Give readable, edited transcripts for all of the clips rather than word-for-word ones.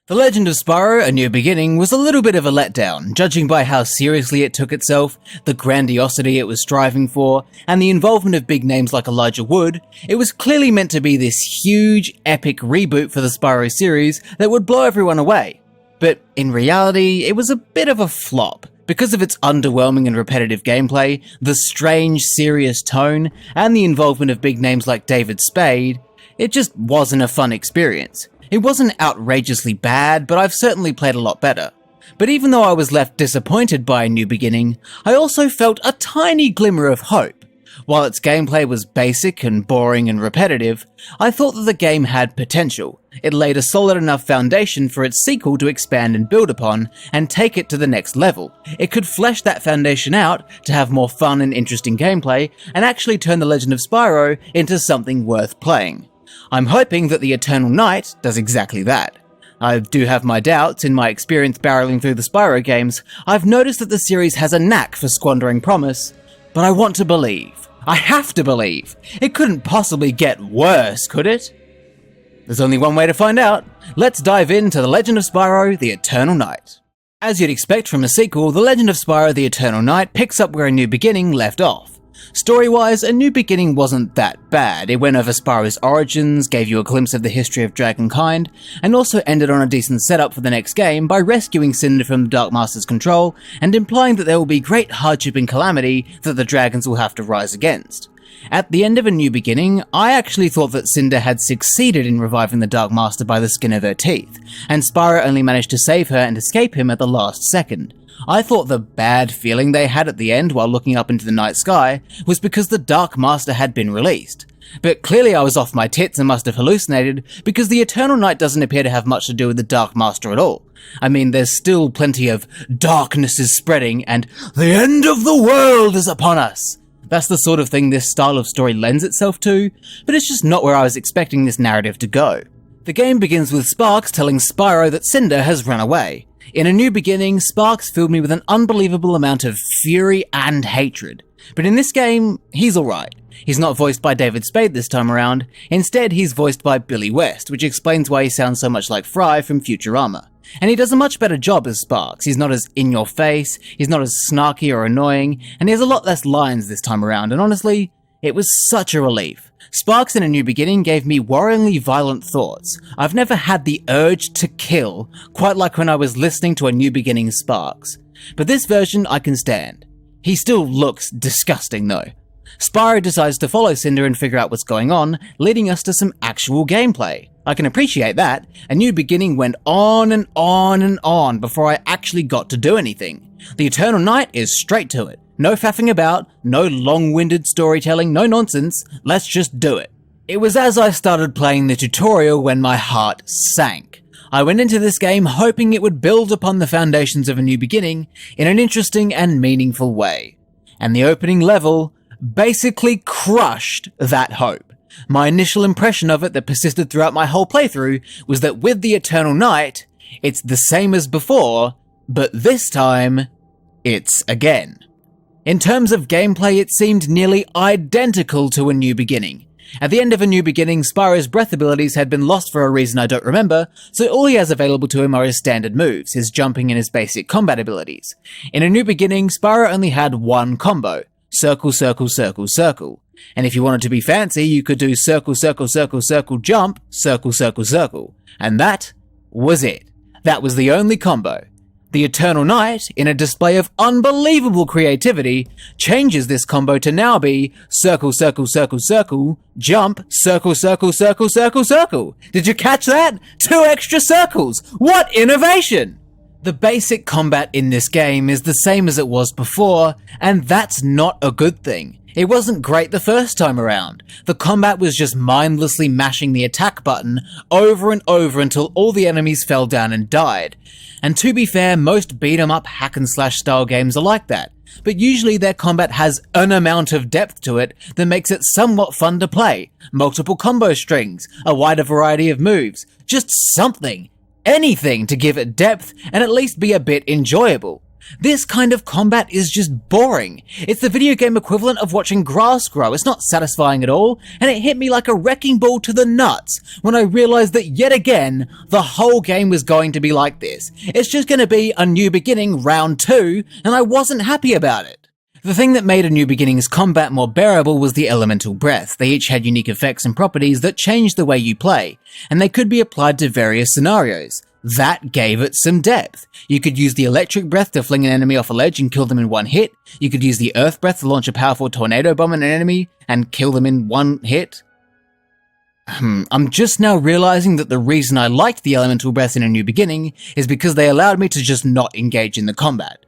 The Legend of Spyro: A New Beginning was a little bit of a letdown, judging by how seriously it took itself, the grandiosity it was striving for, and the involvement of big names like Elijah Wood. It was clearly meant to be this huge, epic reboot for the Spyro series that would blow everyone away. But in reality, it was a bit of a flop. Because of its underwhelming and repetitive gameplay, the strange, serious tone, and the involvement of big names like David Spade, it just wasn't a fun experience. It wasn't outrageously bad, but I've certainly played a lot better. But even though I was left disappointed by A New Beginning, I also felt a tiny glimmer of hope. While its gameplay was basic and boring and repetitive, I thought that the game had potential. It laid a solid enough foundation for its sequel to expand and build upon, and take it to the next level. It could flesh that foundation out to have more fun and interesting gameplay, and actually turn The Legend of Spyro into something worth playing. I'm hoping that The Eternal Night does exactly that. I do have my doubts. In my experience barreling through the Spyro games, I've noticed that the series has a knack for squandering promise, but I want to believe. I have to believe. It couldn't possibly get worse, could it? There's only one way to find out. Let's dive into The Legend of Spyro: The Eternal Night. As you'd expect from a sequel, The Legend of Spyro: The Eternal Night picks up where A New Beginning left off. Story-wise, A New Beginning wasn't that bad. It went over Spyro's origins, gave you a glimpse of the history of Dragonkind, and also ended on a decent setup for the next game by rescuing Cinder from the Dark Master's control and implying that there will be great hardship and calamity that the dragons will have to rise against. At the end of A New Beginning, I actually thought that Cinder had succeeded in reviving the Dark Master by the skin of her teeth, and Spyro only managed to save her and escape him at the last second. I thought the bad feeling they had at the end while looking up into the night sky was because the Dark Master had been released. But clearly I was off my tits and must have hallucinated, because the Eternal Night doesn't appear to have much to do with the Dark Master at all. I mean, there's still plenty of darkness is spreading and the end of the world is upon us. That's the sort of thing this style of story lends itself to, but it's just not where I was expecting this narrative to go. The game begins with Sparks telling Spyro that Cinder has run away. In A New Beginning, Sparks filled me with an unbelievable amount of fury and hatred. But in this game, he's alright. He's not voiced by David Spade this time around. Instead, he's voiced by Billy West, which explains why he sounds so much like Fry from Futurama. And he does a much better job as Sparks. He's not as in-your-face, he's not as snarky or annoying, and he has a lot less lines this time around, and honestly, it was such a relief. Sparks in A New Beginning gave me worryingly violent thoughts. I've never had the urge to kill, quite like when I was listening to A New Beginning Sparks. But this version I can stand. He still looks disgusting though. Spyro decides to follow Cinder and figure out what's going on, leading us to some actual gameplay. I can appreciate that. A New Beginning went on and on and on before I actually got to do anything. The Eternal Night is straight to it. No faffing about, no long-winded storytelling, no nonsense, let's just do it. It was as I started playing the tutorial when my heart sank. I went into this game hoping it would build upon the foundations of A New Beginning in an interesting and meaningful way. And the opening level basically crushed that hope. My initial impression of it that persisted throughout my whole playthrough was that with the Eternal Night, it's the same as before, but this time, it's again. In terms of gameplay, it seemed nearly identical to A New Beginning. At the end of A New Beginning, Spyro's breath abilities had been lost for a reason I don't remember, so all he has available to him are his standard moves, his jumping and his basic combat abilities. In A New Beginning, Spyro only had one combo: circle, circle, circle, circle. And if you wanted to be fancy, you could do circle, circle, circle, circle, jump, circle, circle, circle. And that was it. That was the only combo. The Eternal Night, in a display of unbelievable creativity, changes this combo to now be circle, circle, circle, circle, jump, circle, circle, circle, circle, circle. Did you catch that? 2 extra circles! What innovation! The basic combat in this game is the same as it was before, and that's not a good thing. It wasn't great the first time around. The combat was just mindlessly mashing the attack button over and over until all the enemies fell down and died. And to be fair, most beat-em-up hack-and-slash style games are like that, but usually their combat has an amount of depth to it that makes it somewhat fun to play. Multiple combo strings, a wider variety of moves, just something, anything to give it depth and at least be a bit enjoyable. This kind of combat is just boring. It's the video game equivalent of watching grass grow. It's not satisfying at all, and it hit me like a wrecking ball to the nuts when I realized that yet again, the whole game was going to be like this. It's just going to be a new beginning round 2, and I wasn't happy about it. The thing that made A New Beginning's combat more bearable was the elemental breath. They each had unique effects and properties that changed the way you play, and they could be applied to various scenarios. That gave it some depth. You could use the electric breath to fling an enemy off a ledge and kill them in one hit. You could use the earth breath to launch a powerful tornado bomb at an enemy and kill them in one hit. I'm just now realizing that the reason I liked the elemental breaths in A New Beginning is because they allowed me to just not engage in the combat.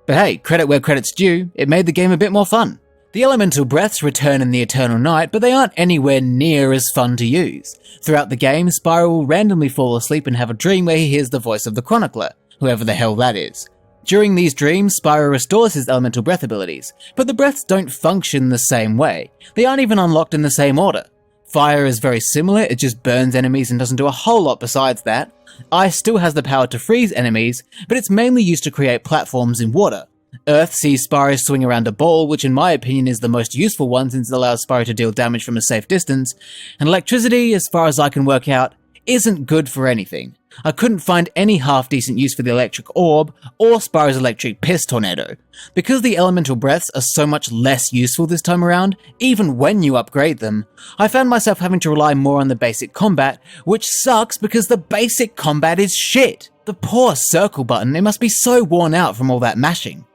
But hey, credit where credit's due, it made the game a bit more fun. The elemental breaths return in the Eternal Night, but they aren't anywhere near as fun to use. Throughout the game, Spyro will randomly fall asleep and have a dream where he hears the voice of the Chronicler, whoever the hell that is. During these dreams, Spyro restores his elemental breath abilities, but the breaths don't function the same way. They aren't even unlocked in the same order. Fire is very similar, it just burns enemies and doesn't do a whole lot besides that. Ice still has the power to freeze enemies, but it's mainly used to create platforms in water. Earth sees Spyro swing around a ball, which in my opinion is the most useful one since it allows Spyro to deal damage from a safe distance, and electricity, as far as I can work out, isn't good for anything. I couldn't find any half-decent use for the electric orb, or Spyro's electric piss tornado. Because the elemental breaths are so much less useful this time around, even when you upgrade them, I found myself having to rely more on the basic combat, which sucks because the basic combat is shit. The poor circle button, it must be so worn out from all that mashing.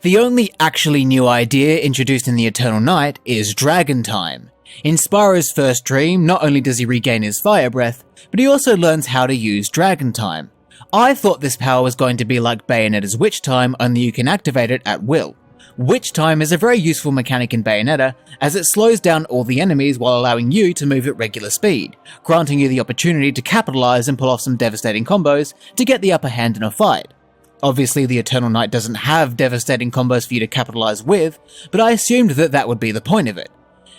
The only actually new idea introduced in the Eternal Night is Dragon Time. In Spyro's first dream, not only does he regain his fire breath, but he also learns how to use Dragon Time. I thought this power was going to be like Bayonetta's Witch Time, only you can activate it at will. Witch Time is a very useful mechanic in Bayonetta, as it slows down all the enemies while allowing you to move at regular speed, granting you the opportunity to capitalize and pull off some devastating combos to get the upper hand in a fight. Obviously, the Eternal Night doesn't have devastating combos for you to capitalize with, but I assumed that that would be the point of it.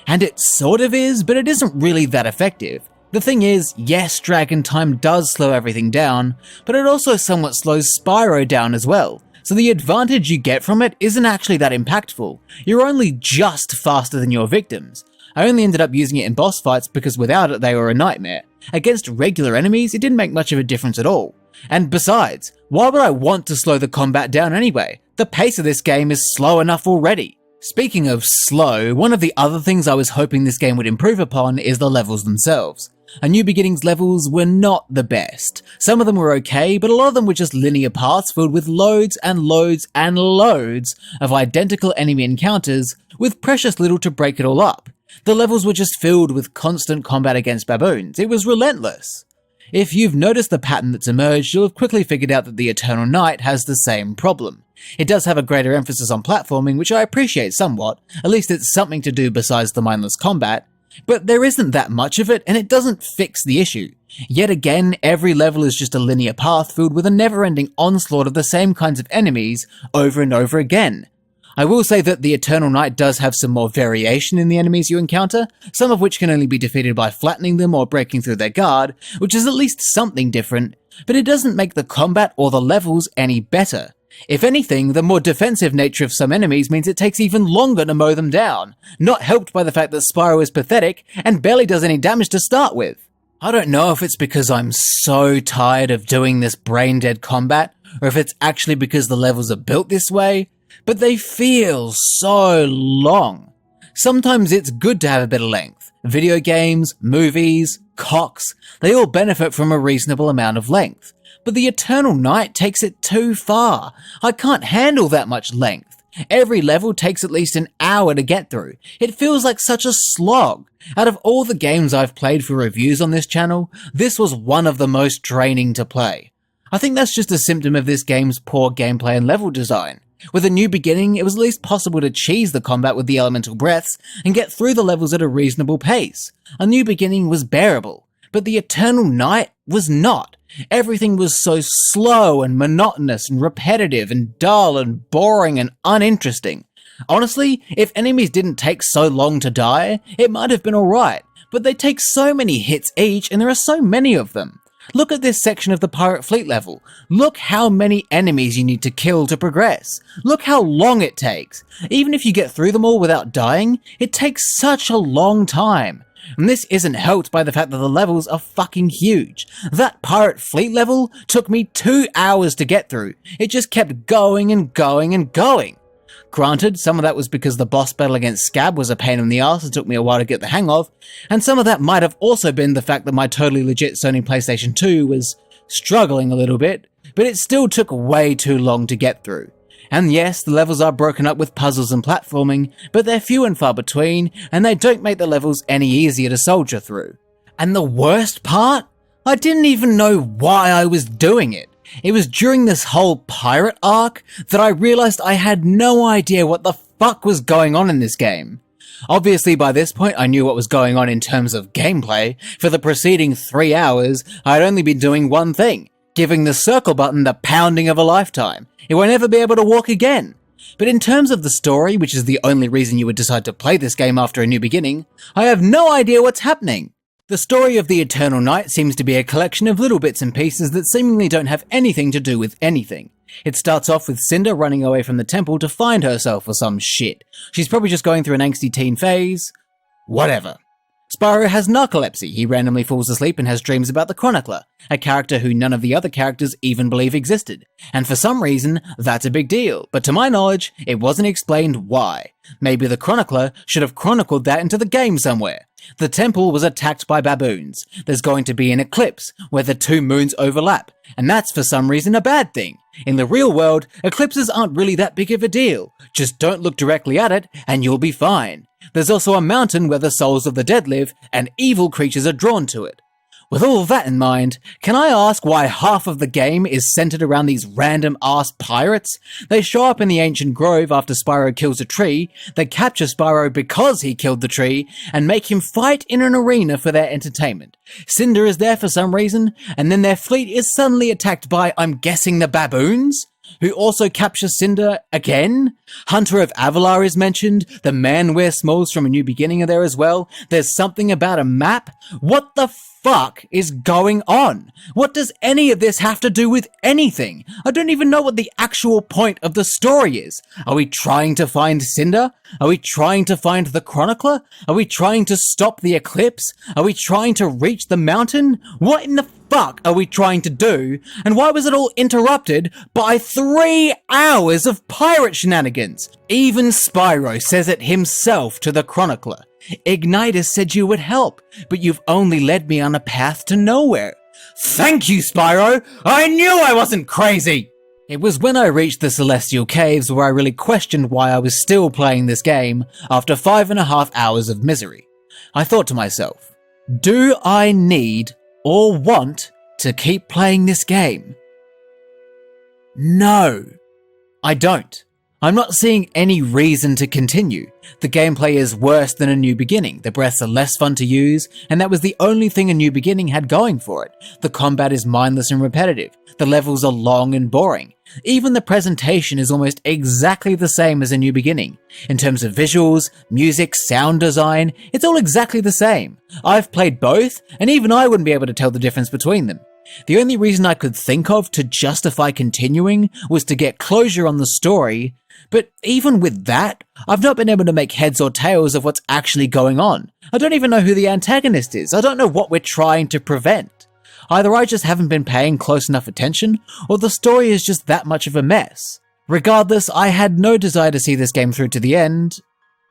And it sort of is, but it isn't really that effective. The thing is, yes, Dragon Time does slow everything down, but it also somewhat slows Spyro down as well, so the advantage you get from it isn't actually that impactful. You're only just faster than your victims. I only ended up using it in boss fights because without it they were a nightmare. Against regular enemies, it didn't make much of a difference at all. And besides, why would I want to slow the combat down anyway? The pace of this game is slow enough already. Speaking of slow, one of the other things I was hoping this game would improve upon is the levels themselves. A New Beginning's levels were not the best. Some of them were okay, but a lot of them were just linear paths filled with loads and loads and loads of identical enemy encounters with precious little to break it all up. The levels were just filled with constant combat against baboons. It was relentless. If you've noticed the pattern that's emerged, you'll have quickly figured out that the Eternal Night has the same problem. It does have a greater emphasis on platforming, which I appreciate somewhat, at least it's something to do besides the mindless combat, but there isn't that much of it, and it doesn't fix the issue. Yet again, every level is just a linear path filled with a never-ending onslaught of the same kinds of enemies over and over again. I will say that the Eternal Night does have some more variation in the enemies you encounter, some of which can only be defeated by flattening them or breaking through their guard, which is at least something different, but it doesn't make the combat or the levels any better. If anything, the more defensive nature of some enemies means it takes even longer to mow them down, not helped by the fact that Spyro is pathetic and barely does any damage to start with. I don't know if it's because I'm so tired of doing this brain-dead combat, or if it's actually because the levels are built this way, but they feel so long. Sometimes it's good to have a bit of length. Video games, movies, cocks, they all benefit from a reasonable amount of length. But the Eternal Night takes it too far. I can't handle that much length. Every level takes at least an hour to get through. It feels like such a slog. Out of all the games I've played for reviews on this channel, this was one of the most draining to play. I think that's just a symptom of this game's poor gameplay and level design. With A New Beginning, it was at least possible to cheese the combat with the elemental breaths and get through the levels at a reasonable pace. A New Beginning was bearable, but the Eternal Night was not. Everything was so slow and monotonous and repetitive and dull and boring and uninteresting. Honestly, if enemies didn't take so long to die, it might have been alright, but they take so many hits each and there are so many of them. Look at this section of the pirate fleet level. Look how many enemies you need to kill to progress. Look how long it takes. Even if you get through them all without dying, it takes such a long time. And this isn't helped by the fact that the levels are fucking huge. That pirate fleet level took me 2 hours to get through. It just kept going and going and going. Granted, some of that was because the boss battle against Scab was a pain in the ass and took me a while to get the hang of, and some of that might have also been the fact that my totally legit Sony PlayStation 2 was struggling a little bit, but it still took way too long to get through. And yes, the levels are broken up with puzzles and platforming, but they're few and far between, and they don't make the levels any easier to soldier through. And the worst part? I didn't even know why I was doing it. It was during this whole pirate arc that I realized I had no idea what the fuck was going on in this game. Obviously by this point I knew what was going on in terms of gameplay. For the preceding 3 hours, I had only been doing one thing, giving the circle button the pounding of a lifetime. It won't ever be able to walk again. But in terms of the story, which is the only reason you would decide to play this game after a new beginning, I have no idea what's happening. The story of the Eternal Night seems to be a collection of little bits and pieces that seemingly don't have anything to do with anything. It starts off with Cinder running away from the temple to find herself or some shit. She's probably just going through an angsty teen phase. Whatever. Spyro has narcolepsy. He randomly falls asleep and has dreams about the Chronicler, a character who none of the other characters even believe existed. And for some reason, that's a big deal, but to my knowledge, it wasn't explained why. Maybe the Chronicler should have chronicled that into the game somewhere. The temple was attacked by baboons. There's going to be an eclipse, where the two moons overlap, and that's for some reason a bad thing. In the real world, eclipses aren't really that big of a deal. Just don't look directly at it, and you'll be fine. There's also a mountain where the souls of the dead live, and evil creatures are drawn to it. With all that in mind, can I ask why half of the game is centered around these random-ass pirates? They show up in the ancient grove after Spyro kills a tree, they capture Spyro because he killed the tree, and make him fight in an arena for their entertainment. Cinder is there for some reason, and then their fleet is suddenly attacked by, I'm guessing, the baboons? Who also capture Cinder again? Hunter of Avalar is mentioned, the man wears smalls from A New Beginning are there as well, there's something about a map. What the fuck is going on? What does any of this have to do with anything? I don't even know what the actual point of the story is. Are we trying to find Cinder? Are we trying to find the Chronicler? Are we trying to stop the eclipse? Are we trying to reach the mountain? What in the fuck are we trying to do? And why was it all interrupted by 3 hours of pirate shenanigans? Even Spyro says it himself to the Chronicler. Ignitus said you would help, but you've only led me on a path to nowhere. Thank you, Spyro! I knew I wasn't crazy! It was when I reached the Celestial Caves where I really questioned why I was still playing this game after 5.5 hours of misery. I thought to myself, do I need or want to keep playing this game? No, I don't. I'm not seeing any reason to continue. The gameplay is worse than A New Beginning, the breaths are less fun to use, and that was the only thing A New Beginning had going for it. The combat is mindless and repetitive, the levels are long and boring. Even the presentation is almost exactly the same as A New Beginning. In terms of visuals, music, sound design, it's all exactly the same. I've played both, and even I wouldn't be able to tell the difference between them. The only reason I could think of to justify continuing was to get closure on the story, but even with that, I've not been able to make heads or tails of what's actually going on. I don't even know who the antagonist is. I don't know what we're trying to prevent. Either I just haven't been paying close enough attention, or the story is just that much of a mess. Regardless, I had no desire to see this game through to the end,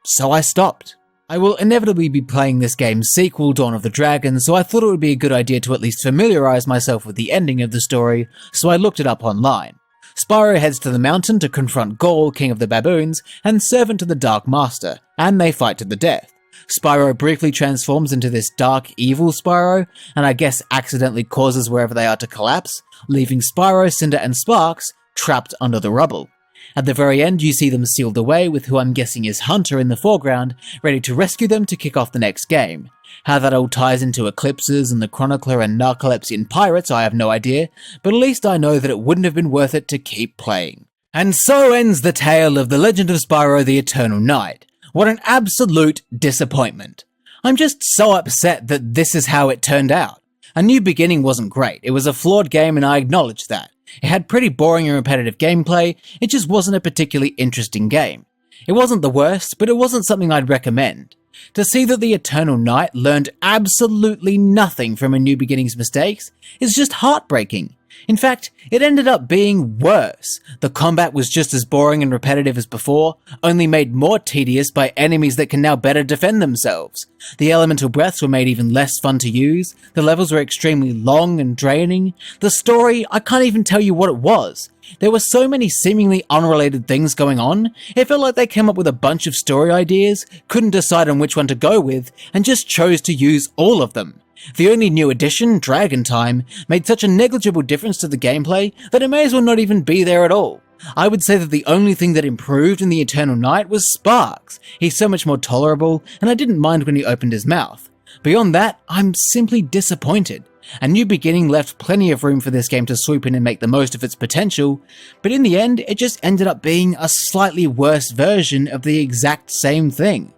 so I stopped. I will inevitably be playing this game's sequel, Dawn of the Dragon, so I thought it would be a good idea to at least familiarize myself with the ending of the story, so I looked it up online. Spyro heads to the mountain to confront Gaul, king of the baboons, and servant to the Dark Master, and they fight to the death. Spyro briefly transforms into this dark, evil Spyro, and I guess accidentally causes wherever they are to collapse, leaving Spyro, Cinder, and Sparks trapped under the rubble. At the very end, you see them sealed away with who I'm guessing is Hunter in the foreground, ready to rescue them to kick off the next game. How that all ties into eclipses and the Chronicler and narcolepsy and pirates, I have no idea, but at least I know that it wouldn't have been worth it to keep playing. And so ends the tale of The Legend of Spyro the Eternal Night. What an absolute disappointment. I'm just so upset that this is how it turned out. A New Beginning wasn't great, it was a flawed game and I acknowledge that. It had pretty boring and repetitive gameplay, it just wasn't a particularly interesting game. It wasn't the worst, but it wasn't something I'd recommend. To see that the Eternal Knight learned absolutely nothing from A New Beginning's mistakes is just heartbreaking. In fact, it ended up being worse. The combat was just as boring and repetitive as before, only made more tedious by enemies that can now better defend themselves. The elemental breaths were made even less fun to use, the levels were extremely long and draining, the story, I can't even tell you what it was. There were so many seemingly unrelated things going on, it felt like they came up with a bunch of story ideas, couldn't decide on which one to go with, and just chose to use all of them. The only new addition, Dragon Time, made such a negligible difference to the gameplay that it may as well not even be there at all. I would say that the only thing that improved in the Eternal Knight was Sparks. He's so much more tolerable, and I didn't mind when he opened his mouth. Beyond that, I'm simply disappointed. A New Beginning left plenty of room for this game to swoop in and make the most of its potential, but in the end, it just ended up being a slightly worse version of the exact same thing.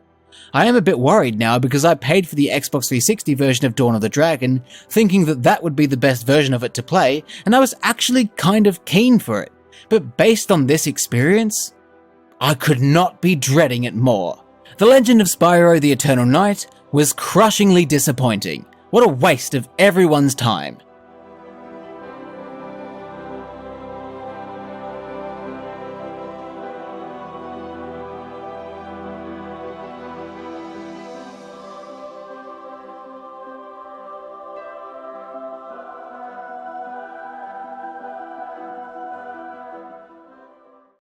I am a bit worried now because I paid for the Xbox 360 version of Dawn of the Dragon, thinking that that would be the best version of it to play, and I was actually kind of keen for it. But based on this experience, I could not be dreading it more. The Legend of Spyro: The Eternal Knight was crushingly disappointing. What a waste of everyone's time.